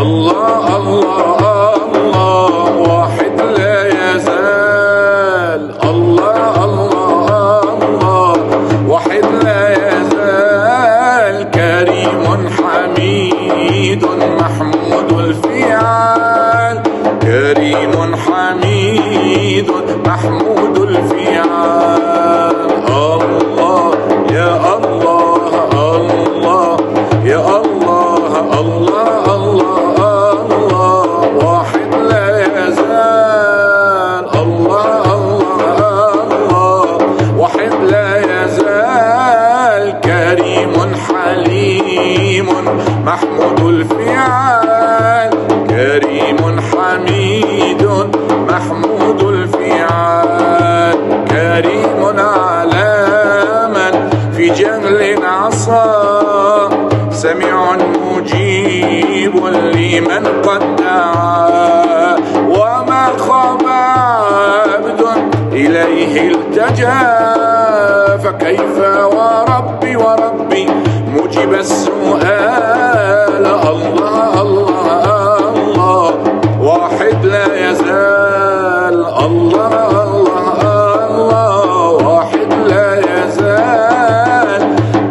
الله الله الله واحد لا يزال. الله الله الله واحد لا يزال. كريم حميد محمود الفعال. كريم حميد محمود الفعال. الله يا الله الله يا الله الله الله الله واحد لا يزال. الله الله الله واحد لا يزال. كريم حليم محمود الفعال. كريم حميد محمود الفعال. كريم على من في جهل عصى. سميع مجيب لمن قد دعا. وما خاب عبد إليه التجا. فكيف وربي وربي مجيب السؤال. الله الله الله واحد لا يزال. الله الله الله واحد لا يزال.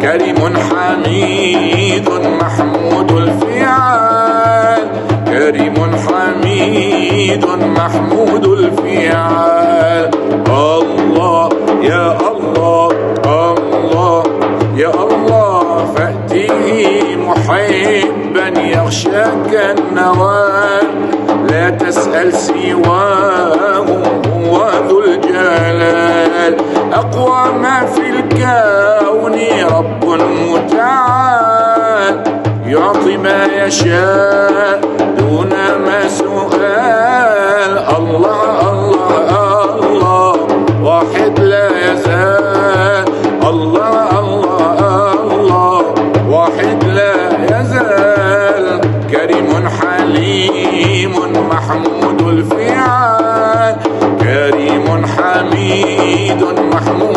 كريم حميد محمود الفعال. كريم حميد محمود الفعال. الله يا الله الله يا الله فأتيه محبا يغشاك النوال. لا تسأل سواه هو ذو الجلال. أقوى ما في الكون رب متعال. يعطي ما يشاء دون ما سؤال. الله الله الله واحد لا يزال. الله الله الله واحد لا يزال. كريم حليم محمود الفعال. كريم حميد محمود